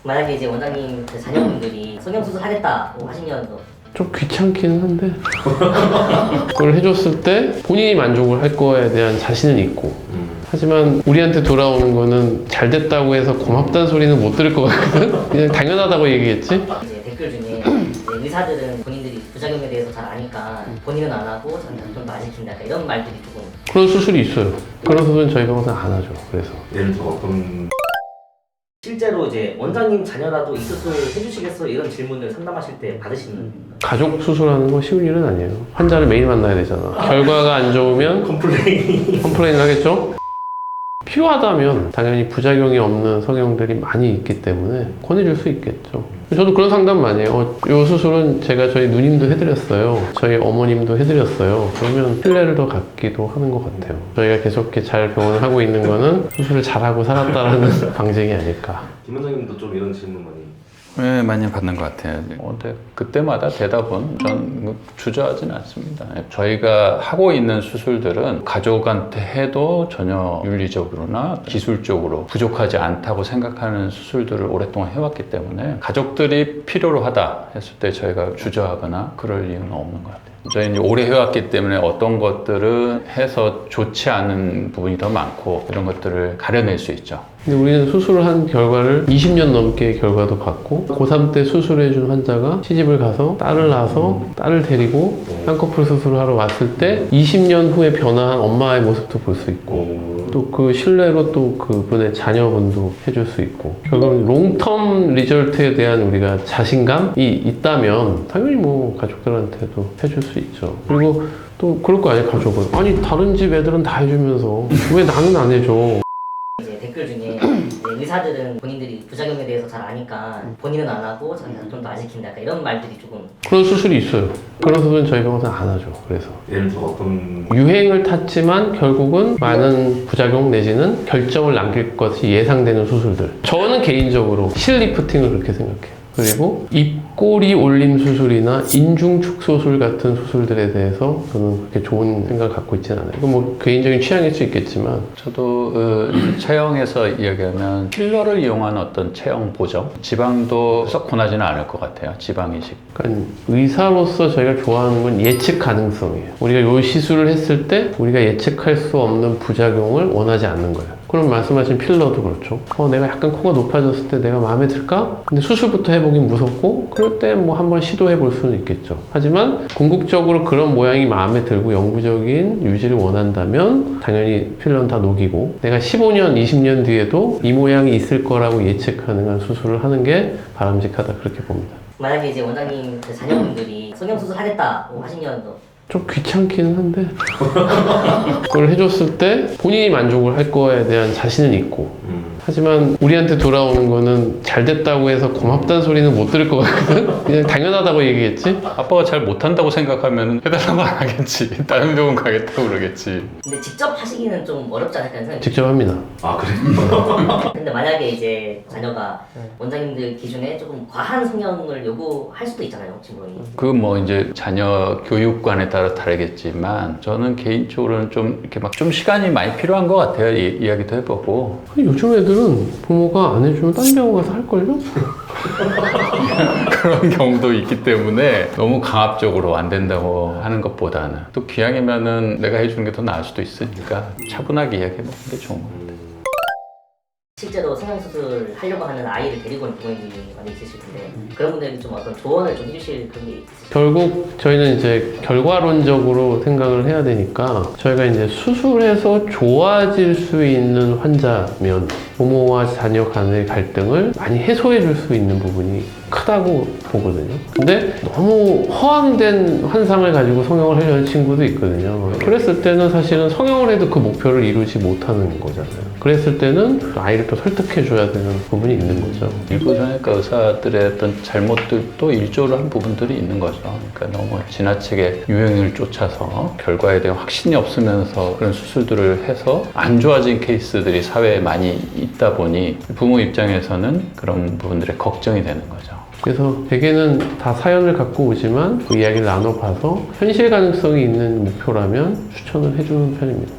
만약에 이제 원장님 그 자녀분들이 성형수술 하겠다고 하시면 좀 귀찮기는 한데 그걸 해줬을 때 본인이 만족을 할 거에 대한 자신은 있고 하지만 우리한테 돌아오는 거는 잘 됐다고 해서 고맙다는 소리는 못 들을 것 같거든? 그냥 당연하다고 얘기했지? 이제 댓글 중에 이제 의사들은 본인들이 부작용에 대해서 잘 아니까 본인은 안 하고 좀 안 시킨다 이런 말들이 조금 그런 수술이 있어요. 그런 수술은 저희 병원에서 안 하죠. 그래서 예를 들어 어떤 실제로 이제 원장님 자녀라도 이 수술 해주시겠어 이런 질문을 상담하실 때 받으시는 가족 수술하는 거 쉬운 일은 아니에요. 환자를 매일 만나야 되잖아. 결과가 안 좋으면 컴플레인을 하겠죠? 필요하다면 당연히 부작용이 없는 성형들이 많이 있기 때문에 권해줄 수 있겠죠. 저도 그런 상담 많이 해요. 이 수술은 제가 저희 누님도 해드렸어요. 저희 어머님도 해드렸어요. 그러면 신뢰를 더 갖기도 하는 것 같아요. 저희가 계속 이렇게 잘 병원을 하고 있는 거는 수술을 잘하고 살았다라는 방증이 아닐까. 김 원장님도 좀 이런 질문 많이 네, 많이 받는 것 같아요. 근데 그때마다 대답은 전 주저하진 않습니다. 저희가 하고 있는 수술들은 가족한테 해도 전혀 윤리적으로나 기술적으로 부족하지 않다고 생각하는 수술들을 오랫동안 해왔기 때문에 가족들이 필요로 하다 했을 때 저희가 주저하거나 그럴 이유는 없는 것 같아요. 저희는 오래 해왔기 때문에 어떤 것들은 해서 좋지 않은 부분이 더 많고 이런 것들을 가려낼 수 있죠. 근데 우리는 수술을 한 결과를 20년 넘게 결과도 봤고 고3 때 수술해준 환자가 시집을 가서 딸을 낳아서 딸을 데리고 쌍꺼풀 수술을 하러 왔을 때 20년 후에 변화한 엄마의 모습도 볼 수 있고 또 그 신뢰로 또 그분의 자녀분도 해줄 수 있고 결국은 롱텀 리절트에 대한 우리가 자신감이 있다면 당연히 뭐 가족들한테도 해줄 수 있죠. 그리고 또 그럴 거 아니에요, 가족은. 아니 다른 집 애들은 다 해주면서 왜 나는 안 해줘? 이제 댓글 중에 이제 의사들은 본인들이 부작용에 대해서 잘 아니까 본인은 안 하고 좀 더 안 시킨다 이런 말들이 조금 그런 수술이 있어요. 그런 수술은 저희 병원에서 안 하죠. 그래서 예를 들어 어떤 유행을 탔지만 결국은 많은 부작용 내지는 결정을 남길 것이 예상되는 수술들. 저는 개인적으로 실리프팅을 그렇게 생각해요. 그리고 입꼬리 올림 수술이나 인중 축소술 같은 수술들에 대해서 저는 그렇게 좋은 생각을 갖고 있지는 않아요. 이건 뭐 개인적인 취향일 수 있겠지만 저도 체형에서 이야기하면 필러를 이용한 어떤 체형 보정, 지방도 썩 권하지는 않을 것 같아요. 지방 이식. 그러니까 의사로서 저희가 좋아하는 건 예측 가능성이에요. 우리가 이 시술을 했을 때 우리가 예측할 수 없는 부작용을 원하지 않는 거예요. 그럼 말씀하신 필러도 그렇죠. 내가 약간 코가 높아졌을 때 내가 마음에 들까? 근데 수술부터 해보긴 무섭고 그럴 때 뭐 한번 시도해 볼 수는 있겠죠. 하지만 궁극적으로 그런 모양이 마음에 들고 영구적인 유지를 원한다면 당연히 필러는 다 녹이고 내가 15년, 20년 뒤에도 이 모양이 있을 거라고 예측 가능한 수술을 하는 게 바람직하다 그렇게 봅니다. 만약에 이제 원장님 그 자녀분들이 성형수술 하겠다고 하시면 좀 귀찮기는 한데 그걸 해줬을 때 본인이 만족을 할 거에 대한 자신은 있고 하지만 우리한테 돌아오는 거는 잘 됐다고 해서 고맙다는 소리는 못 들을 것 같거든? 그냥 당연하다고 얘기했지? 아빠가 잘 못한다고 생각하면 해달라고 안 하겠지. 다른 병원 가겠다고 그러겠지. 근데 직접 하시기는 좀 어렵지 않을까 하는 생각이 직접 합니다. 아 그래? 근데 만약에 이제 자녀가 원장님들 기준에 조금 과한 성형을 요구할 수도 있잖아요, 친구분이. 그 뭐 이제 자녀 교육관에 따라 다르겠지만 저는 개인적으로는 좀 이렇게 막 좀 시간이 많이 필요한 것 같아요. 이야기도 해보고. 요즘 애들은 부모가 안 해주면 딴 병원 가서 할걸요? 그런 경우도 있기 때문에 너무 강압적으로 안 된다고 하는 것보다는 또 기왕이면은 내가 해주는 게 더 나을 수도 있으니까 차분하게 이야기해보는 게 좋은 것 같아요. 실제로 성형수술 하려고 하는 아이를 데리고 온 부모님이 많이 있으실 텐데 그런 분들에게 좀 어떤 조언을 좀 해주실 그런 게 있으실까요? 결국 저희는 이제 결과론적으로 생각을 해야 되니까 저희가 이제 수술해서 좋아질 수 있는 환자면 부모와 자녀 간의 갈등을 많이 해소해 줄 수 있는 부분이 크다고 보거든요. 근데 너무 허황된 환상을 가지고 성형을 하려는 친구도 있거든요. 그랬을 때는 사실은 성형을 해도 그 목표를 이루지 못하는 거잖아요. 그랬을 때는 아이를 또 설득해 줘야 되는 부분이 있는 거죠. 일부 성형외과 의사들의 어떤 잘못들도 일조를 한 부분들이 있는 거죠. 그러니까 너무 지나치게 유행을 쫓아서 결과에 대한 확신이 없으면서 그런 수술들을 해서 안 좋아진 케이스들이 사회에 많이 있다 보니 부모 입장에서는 그런 부분들에 걱정이 되는 거죠. 그래서 대개는 다 사연을 갖고 오지만 그 이야기를 나눠봐서 현실 가능성이 있는 목표라면 추천을 해주는 편입니다.